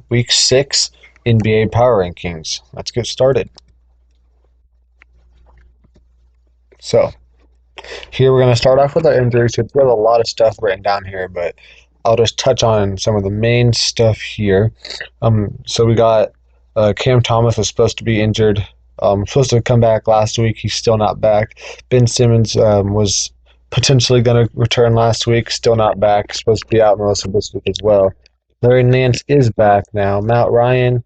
Week 6 NBA Power Rankings. Let's get started. So, here we're going to start off with our injuries. We have a lot of stuff written down here, but I'll just touch on some of the main stuff here. So we got Cam Thomas was supposed to be injured. Supposed to come back last week. He's still not back. Ben Simmons was potentially going to return last week. Still not back. Supposed to be out most of this week as well. Larry Nance is back now. Matt Ryan,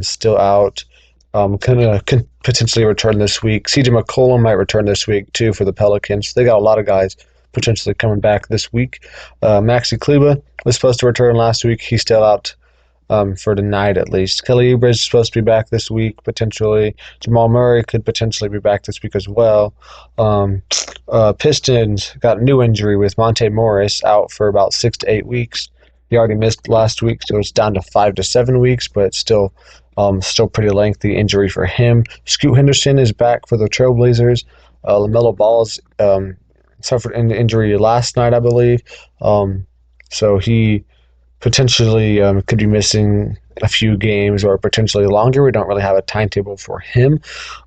still out. Can potentially return this week. CJ McCollum might return this week too for the Pelicans. They got a lot of guys potentially coming back this week. Maxi Kleber was supposed to return last week. He's still out for tonight at least. Kelly Oubre is supposed to be back this week potentially. Jamal Murray could potentially be back this week as well. Pistons got a new injury with Monte Morris out for about 6 to 8 weeks. He already missed last week, so it's down to 5 to 7 weeks, but still pretty lengthy injury for him. Scoot Henderson is back for the Trailblazers. LaMelo Ball's suffered an injury last night, I believe. So he potentially could be missing a few games or potentially longer. We don't really have a timetable for him.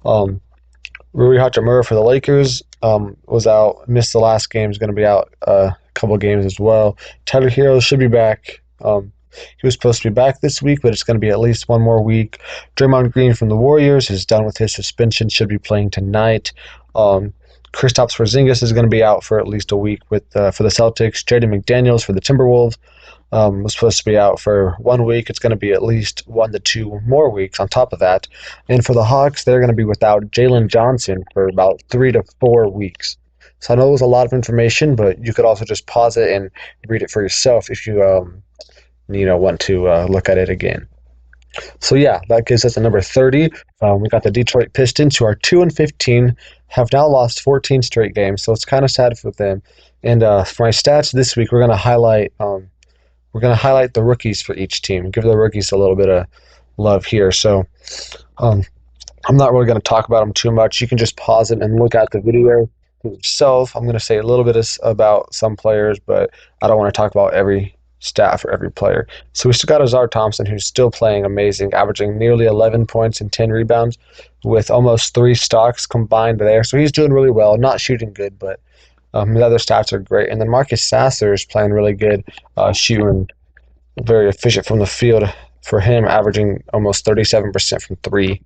Rui Hachimura for the Lakers was out, missed the last game, is going to be out a couple games as well. Tyler Hero should be back. He was supposed to be back this week, but it's going to be at least one more week. Draymond Green from the Warriors is done with his suspension, should be playing tonight. Kristaps Porzingis is going to be out for at least a week for the Celtics. Jaden McDaniels for the Timberwolves was supposed to be out for 1 week. It's going to be at least 1 to 2 more weeks on top of that. And for the Hawks, they're going to be without Jalen Johnson for about 3 to 4 weeks. So I know it was a lot of information, but you could also just pause it and read it for yourself if you want to look at it again. So yeah, that gives us a number 30. We got the Detroit Pistons, who are 2-15, have now lost 14 straight games. So it's kind of sad for them. And for my stats this week, we're going to highlight the rookies for each team. Give the rookies a little bit of love here. So I'm not really going to talk about them too much. You can just pause it and look at the video for yourself. I'm going to say a little bit about some players, but I don't want to talk about every stat for every player. So we still got Azar Thompson, who's still playing amazing, averaging nearly 11 points and 10 rebounds with almost 3 stocks combined there. So he's doing really well. Not shooting good, but his other stats are great. And then Marcus Sasser is playing really good, shooting very efficient from the field for him, averaging almost 37% from 3.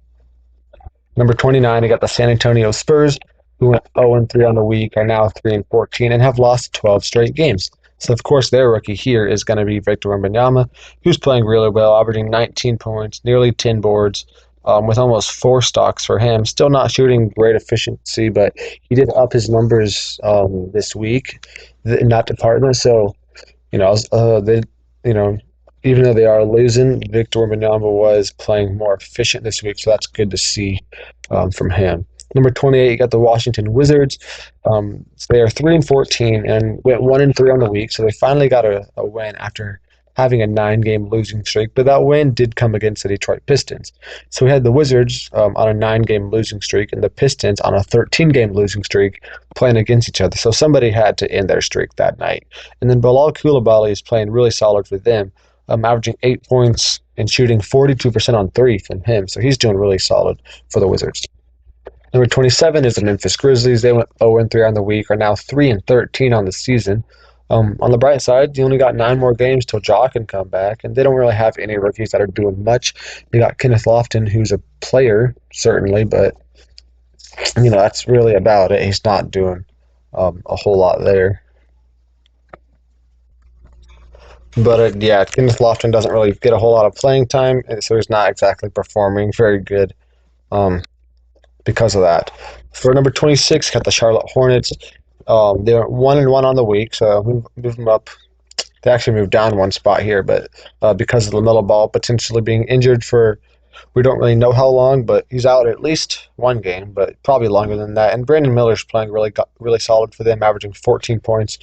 Number 29, you got the San Antonio Spurs, who went 0-3 on the week, are now 3-14, and have lost 12 straight games. So, of course, their rookie here is going to be Victor Wembanyama, who's playing really well, averaging 19 points, nearly 10 boards, with almost 4 stocks for him. Still not shooting great efficiency, but he did up his numbers this week in that department. So, even though they are losing, Victor Wembanyama was playing more efficient this week, so that's good to see from him. Number 28, you got the Washington Wizards. So they are 3-14 and went 1-3 on the week. So they finally got a win after having a 9-game losing streak. But that win did come against the Detroit Pistons. So we had the Wizards on a 9-game losing streak and the Pistons on a 13-game losing streak playing against each other. So somebody had to end their streak that night. And then Bilal Coulibaly is playing really solid for them, averaging 8 points and shooting 42% on 3 from him. So he's doing really solid for the Wizards. Number 27 is the Memphis Grizzlies. They went 0-3 on the week, are now 3-13 on the season. On the bright side, you only got 9 more games till Ja can come back, and they don't really have any rookies that are doing much. They got Kenneth Lofton, who's a player, certainly, but that's really about it. He's not doing a whole lot there. But Kenneth Lofton doesn't really get a whole lot of playing time, so he's not exactly performing very good. Because of that. For number 26, got the Charlotte Hornets. They're 1-1 on the week, so move them up. They actually moved down 1 spot here, but because of LaMelo Ball potentially being injured for, we don't really know how long, but he's out at least 1 game, but probably longer than that. And Brandon Miller's playing really solid for them, averaging 14 points.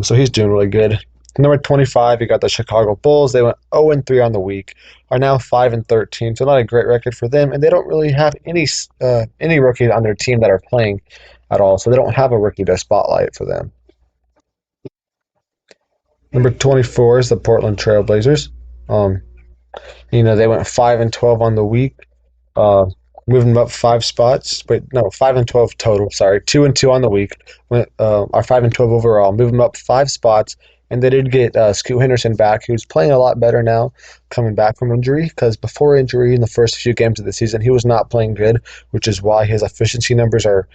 So he's doing really good. Number 25, you got the Chicago Bulls. They went 0-3 on the week, are now 5-13, so not a great record for them, and they don't really have any rookies on their team that are playing at all, so they don't have a rookie to spotlight for them. Number 24 is the Portland Trail Blazers. They went 5-12 on the week, uh, moving them up 5 spots. Wait, no, 5-12 total. Sorry, 2-2 on the week. Are 5-12 overall. Move them up 5 spots, and they did get Scoot Henderson back, who's playing a lot better now, coming back from injury. Because before injury, in the first few games of the season, he was not playing good, which is why his efficiency numbers are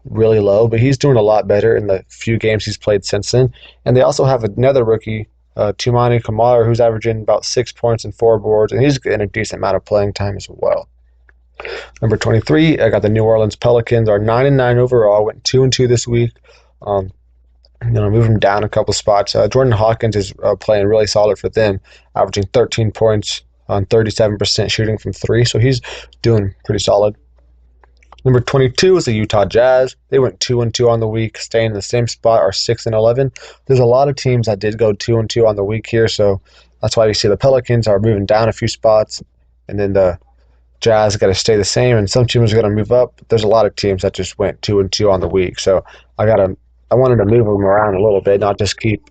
really low. But he's doing a lot better in the few games he's played since then. And they also have another rookie, Tumani Kamara, who's averaging about 6 points and 4 boards, and he's getting a decent amount of playing time as well. Number 23, I got the New Orleans Pelicans. Are 9-9 overall. Went 2-2 this week. Um, move them down a couple spots. Jordan Hawkins is playing really solid for them, averaging 13 points on 37% shooting from three. So he's doing pretty solid. Number 22 is the Utah Jazz. They went 2-2 on the week, staying in the same spot, are 6-11. There's a lot of teams that did go 2-2 on the week here, so that's why you see the Pelicans are moving down a few spots, and then the Jazz got to stay the same, and some teams are going to move up. There's a lot of teams that just went 2-2 on the week, so I wanted to move them around a little bit, not just keep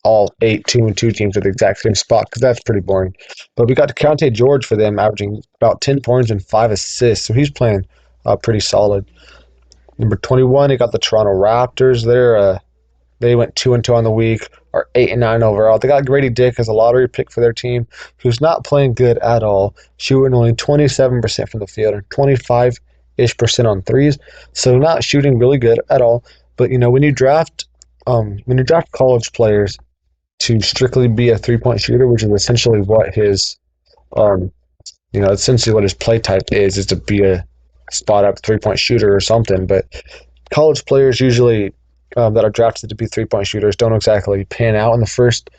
all 8 2-2 teams at the exact same spot, because that's pretty boring. But we got Keontae George for them, averaging about 10 points and 5 assists, so he's playing pretty solid. Number 21, you got the Toronto Raptors. They went 2-2 on the week, are 8-9 overall. They got Grady Dick as a lottery pick for their team, who's not playing good at all, shooting only 27% from the field and 25-ish% on threes. So not shooting really good at all. But when you draft college players to strictly be a 3-point shooter, which is essentially what his play type is to be a spot up 3-point shooter or something. But college players usually that are drafted to be 3-point shooters don't exactly pan out in the first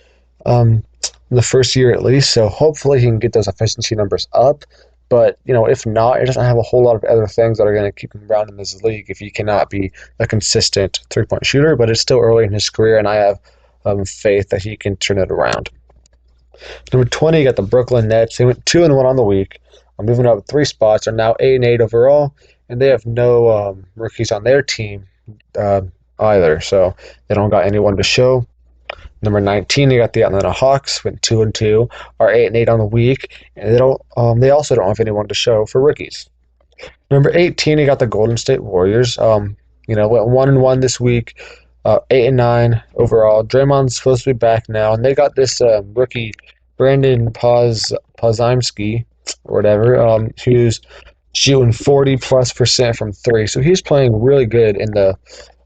year at least. So hopefully he can get those efficiency numbers up. But if not, it doesn't have a whole lot of other things that are going to keep him around in this league if he cannot be a consistent 3-point shooter. But it's still early in his career, and I have faith that he can turn it around. Number 20, you got the Brooklyn Nets. They went 2-1 on the week. I'm moving up 3 spots. Are now 8-8 overall, and they have no rookies on their team either, so they don't got anyone to show. Number 19, you got the Atlanta Hawks, went 2-2, are 8-8 on the week, and they also don't have anyone to show for rookies. Number 18, you got the Golden State Warriors. Went 1-1 this week, 8-9 overall. Draymond's supposed to be back now, and they got this rookie Brandon Podziemski or whatever, who's shooting 40+% from three. So he's playing really good in the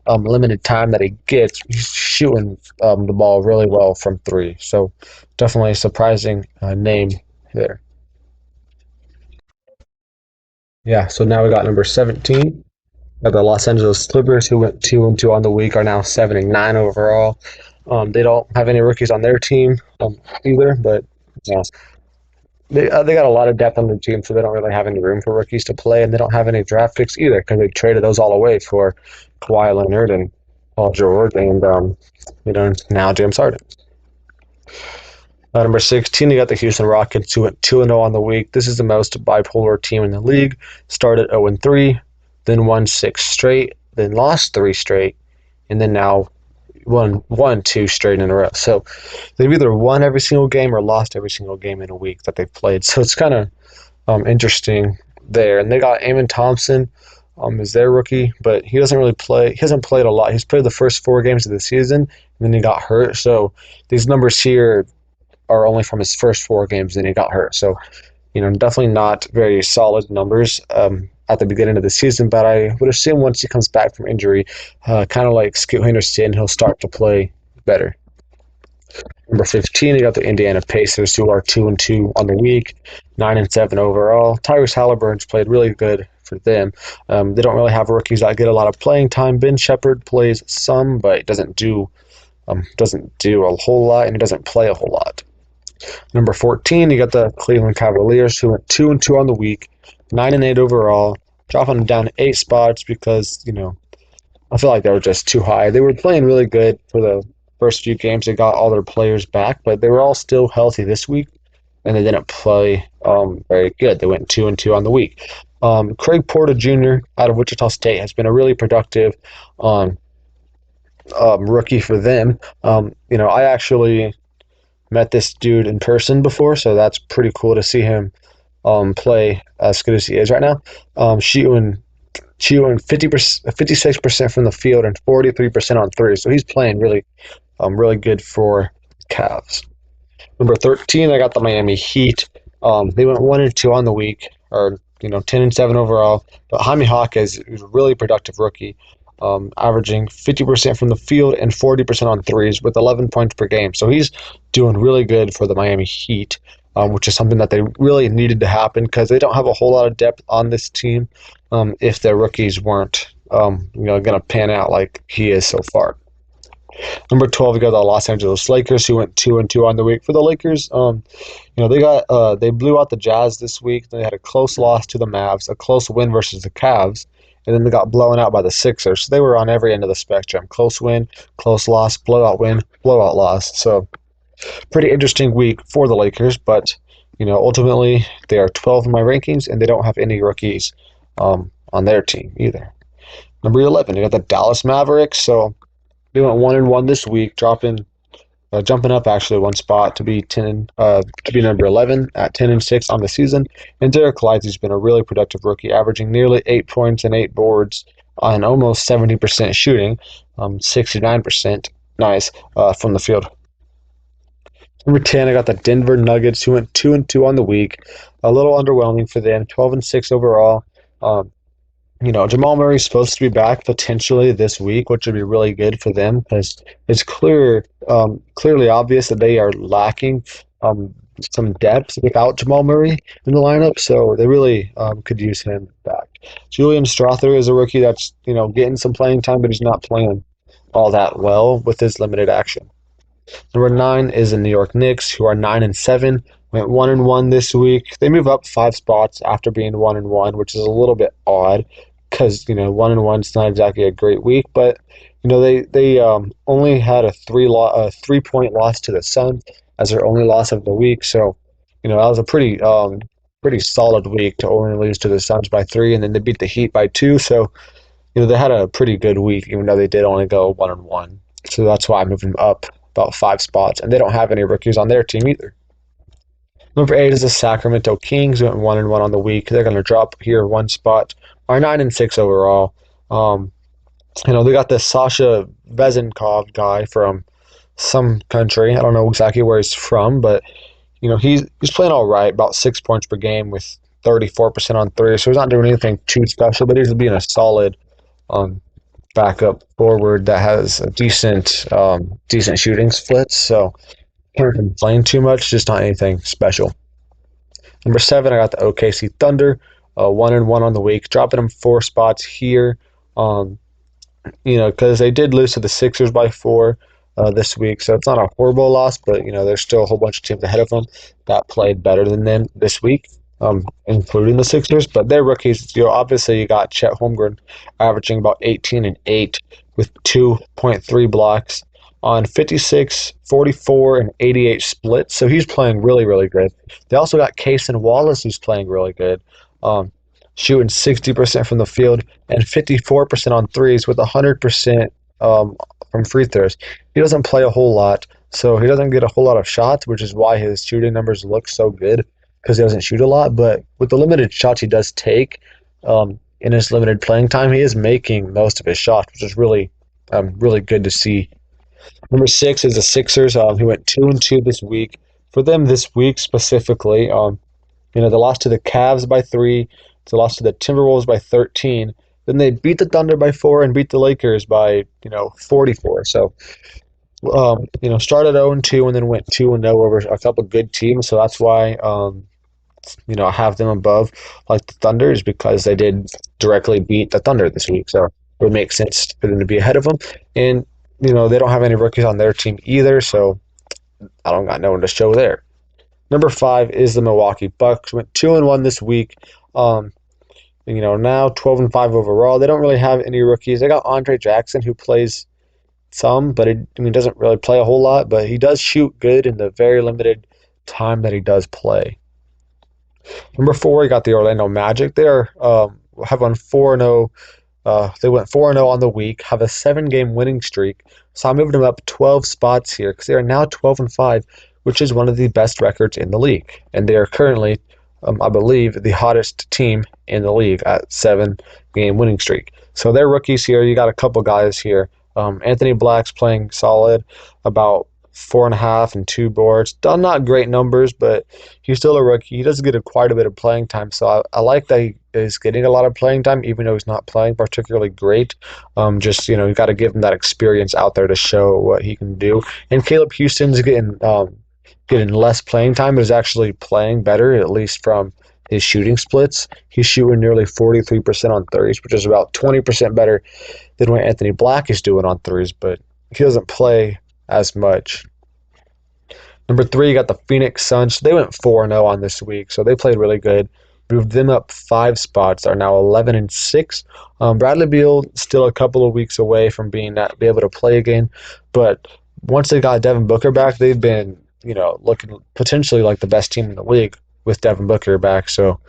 limited time that he gets. He's shooting the ball really well from three. So definitely a surprising name there. Yeah, so now we got number 17. Got the Los Angeles Clippers, who went 2-2 on the week, are now 7-9 overall. They don't have any rookies on their team either, but yeah, they got a lot of depth on their team, so they don't really have any room for rookies to play, and they don't have any draft picks either because they traded those all away for Kawhi Leonard and Paul George and now James Harden. Number 16, you got the Houston Rockets, who went 2-0 on the week. This is the most bipolar team in the league. Started 0-3, then won 6 straight, then lost 3 straight, and then now won 2 straight in a row. So they've either won every single game or lost every single game in a week that they've played. So it's kind of interesting there. And they got Amen Thompson as their rookie, but he doesn't really play. He hasn't played a lot. He's played the first 4 games of the season, and then he got hurt. So these numbers here are only from his first 4 games, and he got hurt. So definitely not very solid numbers at the beginning of the season, but I would assume once he comes back from injury, kind of like Scoot Henderson, he'll start to play better. Number 15, you got the Indiana Pacers, who are 2-2 on the week, 9-7 overall. Tyrese Halliburton's played really good for them. They don't really have rookies that get a lot of playing time. Ben Shepherd plays some, but doesn't do a whole lot, and he doesn't play a whole lot. Number 14, you got the Cleveland Cavaliers, who went 2-2 on the week, 9-8 overall, dropping them down 8 spots because, I feel like they were just too high. They were playing really good for the first few games. They got all their players back, but they were all still healthy this week, and they didn't play very good. They went 2-2 on the week. Craig Porter Jr. out of Wichita State has been a really productive rookie for them. I actually met this dude in person before, so that's pretty cool to see him play as good as he is right now. Shooting 50%, 56% from the field and 43% on three. So he's playing really good for Cavs. Number 13, I got the Miami Heat. They went 1-2 on the week, or 10-7 overall. But Jaime Jaquez is a really productive rookie, averaging 50% from the field and 40% on threes with 11 points per game. So he's doing really good for the Miami Heat, which is something that they really needed to happen because they don't have a whole lot of depth on this team. If their rookies weren't, going to pan out like he is so far. Number 12, we got the Los Angeles Lakers, who went 2-2 on the week. For the Lakers, they blew out the Jazz this week. They had a close loss to the Mavs, a close win versus the Cavs, and then they got blown out by the Sixers. So they were on every end of the spectrum: close win, close loss, blowout win, blowout loss. So pretty interesting week for the Lakers, but ultimately they are 12 in my rankings, and they don't have any rookies on their team either. Number 11, you got the Dallas Mavericks. So they went 1-1 this week, jumping up actually one spot to be number 11 at 10-6 on the season. And Derek Lively's been a really productive rookie, averaging nearly 8 points and 8 boards on almost 70% shooting, 69% from the field. Number 10, I got the Denver Nuggets, who went 2-2 on the week. A little underwhelming for them, 12-6 overall. Jamal Murray's supposed to be back potentially this week, which would be really good for them because it's clearly obvious that they are lacking some depth without Jamal Murray in the lineup, so they really could use him back. Julian Strawther is a rookie that's getting some playing time, but he's not playing all that well with his limited action. Number 9 is the New York Knicks, who are 9-7. Went 1-1 this week. They move up 5 spots after being 1-1, which is a little bit odd because 1-1 is not exactly a great week. But they only had a 3-point loss to the Suns as their only loss of the week. So that was a pretty solid week to only lose to the Suns by 3, and then they beat the Heat by 2. So they had a pretty good week, even though they did only go 1-1. So that's why I moved them up about 5 spots, and they don't have any rookies on their team either. Number 8 is the Sacramento Kings, who went 1-1 on the week. They're going to drop here 1 spot, are 9-6 overall. They got this Sasha Vezenkov guy from some country. I don't know exactly where he's from, but he's playing all right, about 6 points per game with 34% on 3. So he's not doing anything too special, but he's being a solid backup forward that has a decent shooting splits. So can't complain too much, just not anything special. Number 7, I got the OKC Thunder, 1-1 on the week, dropping them 4 spots here. Because they did lose to the Sixers by 4 this week, so it's not a horrible loss, but there's still a whole bunch of teams ahead of them that played better than them this week, including the Sixers. But they're rookies. Obviously you got Chet Holmgren averaging about 18 and 8 with 2.3 blocks on 56, 44, and 88 splits. So he's playing really, really good. They also got Cason Wallace, who's playing really good, shooting 60% from the field and 54% on threes with 100% from free throws. He doesn't play a whole lot, so he doesn't get a whole lot of shots, which is why his shooting numbers look so good because he doesn't shoot a lot. But with the limited shots he does take in his limited playing time, he is making most of his shots, which is really good to see. Number 6 is the Sixers, who went 2-2 this week. For them this week specifically, they lost to the Cavs by 3, they lost to the Timberwolves by 13, then they beat the Thunder by 4 and beat the Lakers by 44. So started 0-2 and then went 2-0 over a couple good teams. So that's why I have them above like the Thunder, is because they did directly beat the Thunder this week. So it would make sense for them to be ahead of them. And they don't have any rookies on their team either, so I don't got no one to show there. Number 5 is the Milwaukee Bucks. Went 2-1 this week. Now 12-5 overall. They don't really have any rookies. They got Andre Jackson, who plays some, but doesn't really play a whole lot. But he does shoot good in the very limited time that he does play. Number 4, you got the Orlando Magic. They have won 4-0. They went 4-0 on the week, have a 7-game winning streak. So I moved them up 12 spots here because they are now 12-5 which is one of the best records in the league. And they are currently, I believe, the hottest team in the league at 7-game winning streak. So they're rookies here. You got a couple guys here. Anthony Black's playing solid, about 4.5 and 2 boards. Done not great numbers, but he's still a rookie. He does get quite a bit of playing time, so I like that he is getting a lot of playing time, even though he's not playing particularly great. You got to give him that experience out there to show what he can do. And Caleb Houston's getting less playing time, but is actually playing better, at least from his shooting splits. He's shooting nearly 43% on threes, which is about 20% better than what Anthony Black is doing on threes, but he doesn't play as much. Number 3, you got the Phoenix Suns. They went 4-0 on this week, so they played really good. Moved them up 5 spots. They're now 11-6. Bradley Beal still a couple of weeks away from be able to play again, but once they got Devin Booker back, they've been looking potentially like the best team in the league with Devin Booker back. So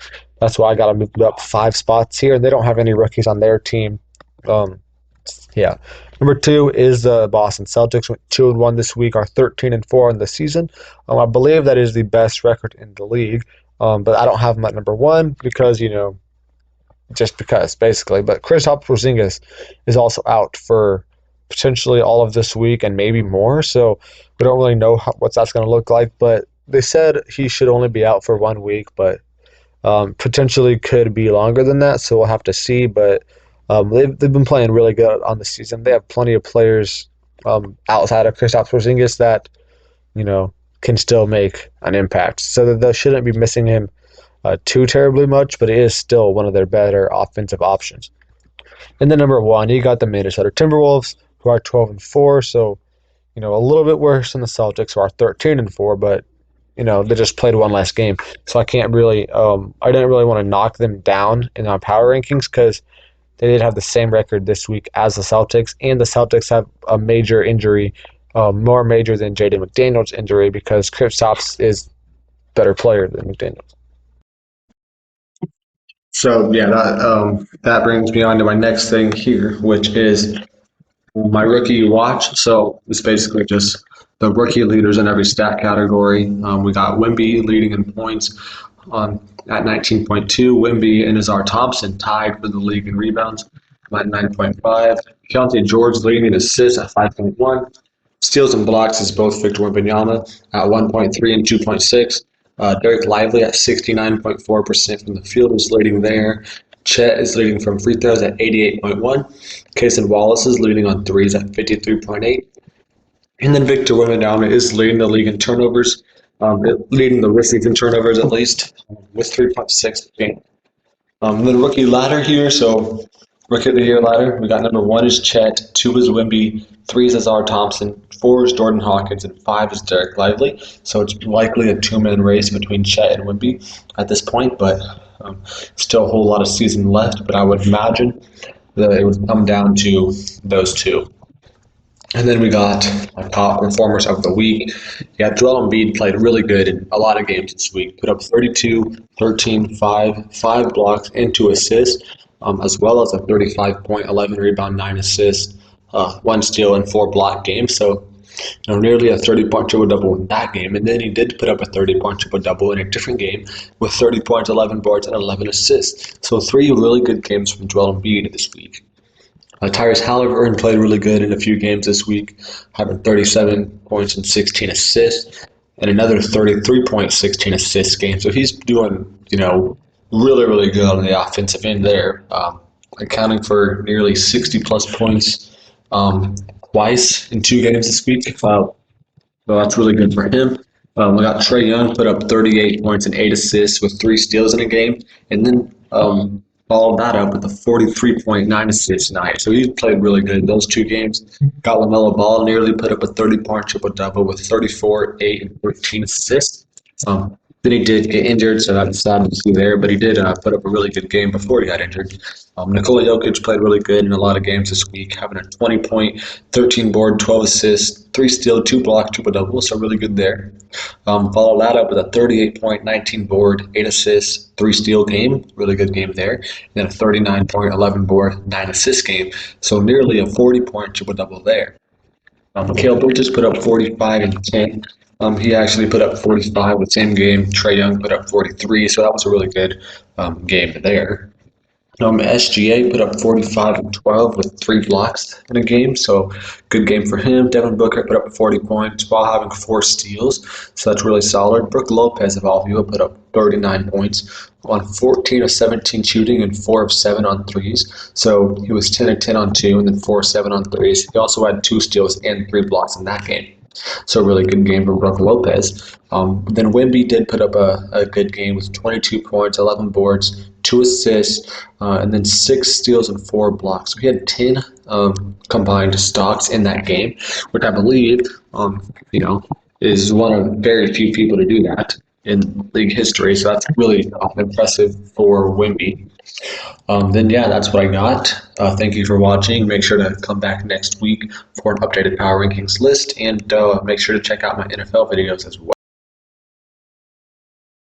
that's why I got to move up 5 spots here. They don't have any rookies on their team. Number 2 is the Boston Celtics. Went 2-1 this week, are 13-4 in the season. I believe that is the best record in the league. But I don't have them at number 1 because, just because, basically. But Kristaps Porzingis is also out for potentially all of this week and maybe more. So we don't really know what that's going to look like. But they said he should only be out for 1 week, but potentially could be longer than that. So we'll have to see. But they've been playing really good on the season. They have plenty of players outside of Kristaps Porzingis that, can still make an impact. So they shouldn't be missing him too terribly much, but it is still one of their better offensive options. And then number 1, you got the Minnesota Timberwolves, who are 12-4. So, a little bit worse than the Celtics, who are 13-4, but they just played one last game. So I can't really, I didn't really want to knock them down in our power rankings because they did have the same record this week as the Celtics, and the Celtics have a major injury, more major than Jaden McDaniels' injury, because Kristaps is a better player than McDaniels. So yeah, that brings me on to my next thing here, which is my rookie watch. So it's basically just the rookie leaders in every stat category. We got Wemby leading in points at 19.2. Wemby and Azar Thompson tied for the league in rebounds at 9.5. Keontae George leading in assists at 5.1. Steals and blocks is both Victor Wembanyama at 1.3 and 2.6. Derek Lively at 69.4% from the field is leading there. Chet is leading from free throws at 88.1. Cason Wallace is leading on threes at 53.8. And then Victor Wembanyama is leading the league in turnovers, leading the league in turnovers at least, with 3.6 a game. Then rookie ladder here. So rookie of the year ladder, we got number 1 is Chet, 2 is Wemby, 3 is Azar Thompson, 4 is Jordan Hawkins, and 5 is Derek Lively. So it's likely a 2-man race between Chet and Wemby at this point, but still a whole lot of season left. But I would imagine that it would come down to those two. And then we got our top performers of the week. Yeah, Joel Embiid played really good in a lot of games this week. Put up 32, 13, 5 blocks, and 2 assists, as well as a 35-point, 11 rebound, 9 assists, 1 steal, and 4 block game. So, nearly a 30-point triple-double in that game. And then he did put up a 30-point triple-double in a different game with 30 points, 11 boards, and 11 assists. So 3 really good games from Joel Embiid this week. Tyrese Halliburton played really good in a few games this week, having 37 points and 16 assists, and another 33-point, 16 assists game. So he's doing, really, really good on the offensive end there, accounting for nearly 60-plus points twice in 2 games this week. So that's really good for him. We got Trae Young put up 38 points and 8 assists with 3 steals in a game, and then followed that up with a 43.9 assist night. So he played really good in those 2 games. Got LaMelo Ball nearly put up a 30-point triple-double with 34, 8, and 13 assists. Then he did get injured, so that's sad to see there, but he did put up a really good game before he got injured. Nikola Jokic played really good in a lot of games this week, having a 20-point, 13-board, 12 assists, 3 steal, 2 block, triple-double, so really good there. Followed that up with a 38-point, 19-board, 8 assists, 3 steal game, really good game there. And then a 39-point, 11-board, 9 assist game, so nearly a 40-point triple-double there. Mikal Bridges put up 45 and 10. He actually put up 45 the same game. Trae Young put up 43, so that was a really good game there. SGA put up 45 and 12 with 3 blocks in a game, so good game for him. Devin Booker put up 40 points while having 4 steals, so that's really solid. Brook Lopez of Alvua put up 39 points on 14 of 17 shooting and 4 of 7 on threes. So he was 10 of 10 on 2 and then 4 of 7 on threes. He also had 2 steals and 3 blocks in that game. So a really good game for Brook Lopez. Then Wemby did put up a good game with 22 points, 11 boards, 2 assists, and then 6 steals and 4 blocks. So he had 10 combined stocks in that game, which I believe, is one of very few people to do that in league history. So that's really impressive for Wemby. Then yeah, that's what I got. Thank you for watching. Make sure to come back next week for an updated power rankings list, and make sure to check out my NFL videos as well.